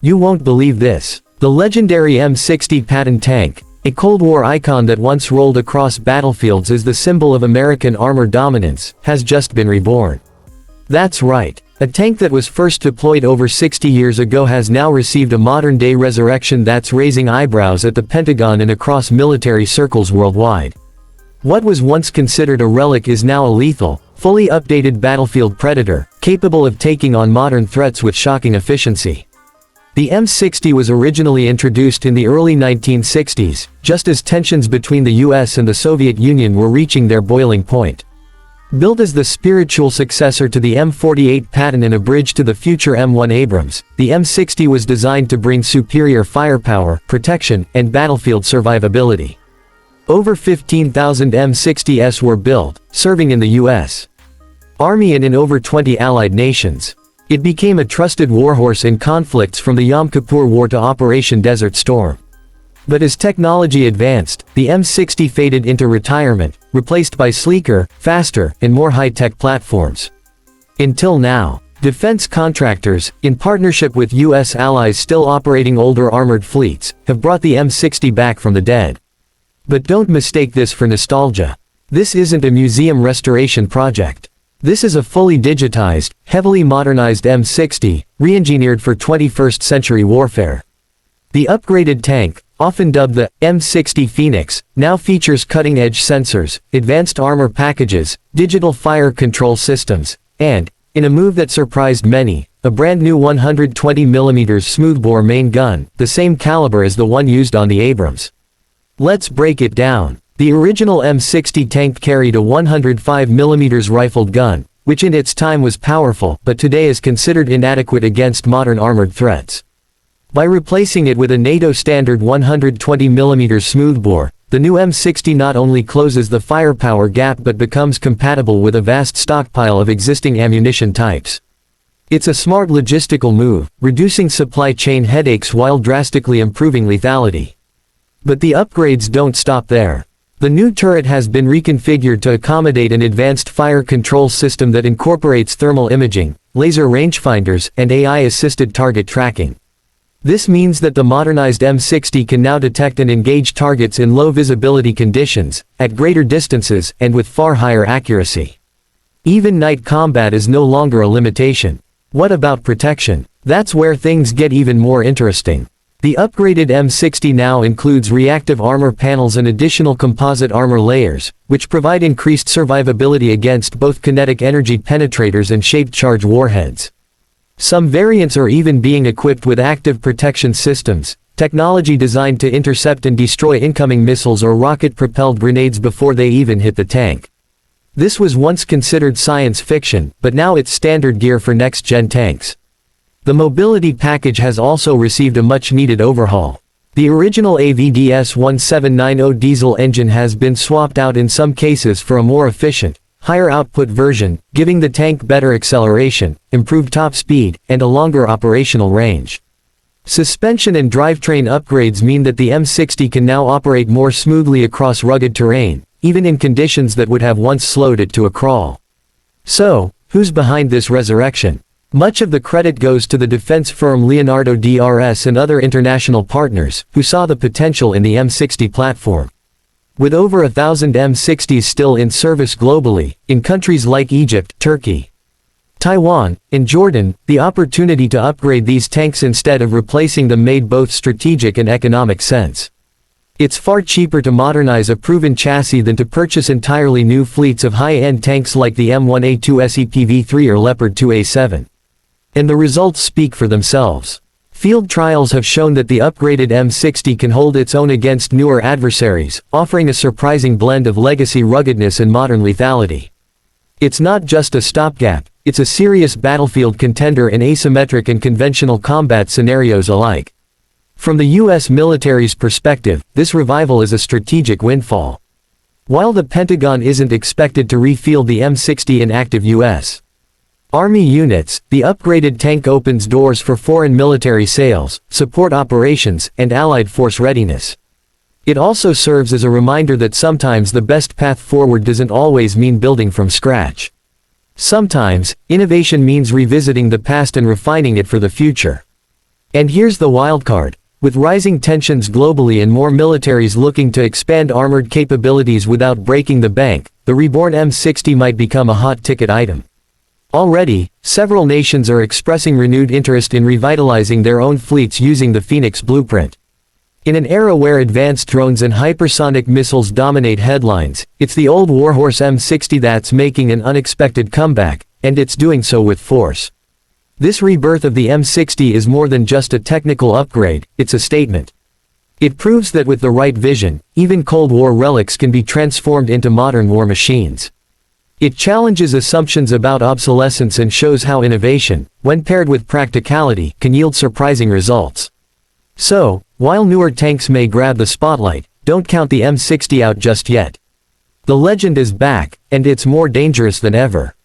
You won't believe this. The legendary M60 Patton tank, a Cold War icon that once rolled across battlefields as the symbol of American armor dominance, has just been reborn. That's right. A tank that was first deployed over 60 years ago has now received a modern-day resurrection that's raising eyebrows at the Pentagon and across military circles worldwide. What was once considered a relic is now a lethal, fully updated battlefield predator, capable of taking on modern threats with shocking efficiency. The M60 was originally introduced in the early 1960s, just as tensions between the US and the Soviet Union were reaching their boiling point. Built as the spiritual successor to the M48 Patton and a bridge to the future M1 Abrams, the M60 was designed to bring superior firepower, protection, and battlefield survivability. Over 15,000 M60s were built, serving in the U.S. Army and in over 20 allied nations. It became a trusted warhorse in conflicts from the Yom Kippur War to Operation Desert Storm. But as technology advanced, the M60 faded into retirement, replaced by sleeker, faster, and more high-tech platforms. Until now, defense contractors, in partnership with U.S. allies still operating older armored fleets, have brought the M60 back from the dead. But don't mistake this for nostalgia. This isn't a museum restoration project. This is a fully digitized, heavily modernized M60, re-engineered for 21st century warfare. The upgraded tank, often dubbed the M60 Phoenix, now features cutting-edge sensors, advanced armor packages, digital fire control systems, and, in a move that surprised many, a brand new 120mm smoothbore main gun, the same caliber as the one used on the Abrams. Let's break it down. The original M60 tank carried a 105mm rifled gun, which in its time was powerful but today is considered inadequate against modern armored threats. By replacing it with a NATO standard 120mm smoothbore, the new M60 not only closes the firepower gap but becomes compatible with a vast stockpile of existing ammunition types. It's a smart logistical move, reducing supply chain headaches while drastically improving lethality. But the upgrades don't stop there. The new turret has been reconfigured to accommodate an advanced fire control system that incorporates thermal imaging, laser rangefinders, and AI-assisted target tracking. This means that the modernized M60 can now detect and engage targets in low visibility conditions, at greater distances, and with far higher accuracy. Even night combat is no longer a limitation. What about protection? That's where things get even more interesting. The upgraded M60 now includes reactive armor panels and additional composite armor layers, which provide increased survivability against both kinetic energy penetrators and shaped charge warheads. Some variants are even being equipped with active protection systems, technology designed to intercept and destroy incoming missiles or rocket-propelled grenades before they even hit the tank. This was once considered science fiction, but now it's standard gear for next-gen tanks. The mobility package has also received a much-needed overhaul. The original AVDS 1790 diesel engine has been swapped out in some cases for a more efficient, higher output version, giving the tank better acceleration, improved top speed, and a longer operational range. Suspension and drivetrain upgrades mean that the M60 can now operate more smoothly across rugged terrain, even in conditions that would have once slowed it to a crawl. So, who's behind this resurrection? Much of the credit goes to the defense firm Leonardo DRS and other international partners, who saw the potential in the M60 platform. With over 1,000 M60s still in service globally, in countries like Egypt, Turkey, Taiwan, and Jordan, the opportunity to upgrade these tanks instead of replacing them made both strategic and economic sense. It's far cheaper to modernize a proven chassis than to purchase entirely new fleets of high-end tanks like the M1A2 SEPV3 or Leopard 2A7. And the results speak for themselves. Field trials have shown that the upgraded M60 can hold its own against newer adversaries, offering a surprising blend of legacy ruggedness and modern lethality. It's not just a stopgap, it's a serious battlefield contender in asymmetric and conventional combat scenarios alike. From the U.S. military's perspective, this revival is a strategic windfall. While the Pentagon isn't expected to refield the M60 in active U.S. Army units, the upgraded tank opens doors for foreign military sales, support operations, and allied force readiness. It also serves as a reminder that sometimes the best path forward doesn't always mean building from scratch. Sometimes, innovation means revisiting the past and refining it for the future. And here's the wild card. With rising tensions globally and more militaries looking to expand armored capabilities without breaking the bank, the Reborn M60 might become a hot ticket item. Already, several nations are expressing renewed interest in revitalizing their own fleets using the Phoenix blueprint. In an era where advanced drones and hypersonic missiles dominate headlines, it's the old warhorse M60 that's making an unexpected comeback, and it's doing so with force. This rebirth of the M60 is more than just a technical upgrade, it's a statement. It proves that with the right vision, even Cold War relics can be transformed into modern war machines. It challenges assumptions about obsolescence and shows how innovation, when paired with practicality, can yield surprising results. So, while newer tanks may grab the spotlight, don't count the M60 out just yet. The legend is back, and it's more dangerous than ever.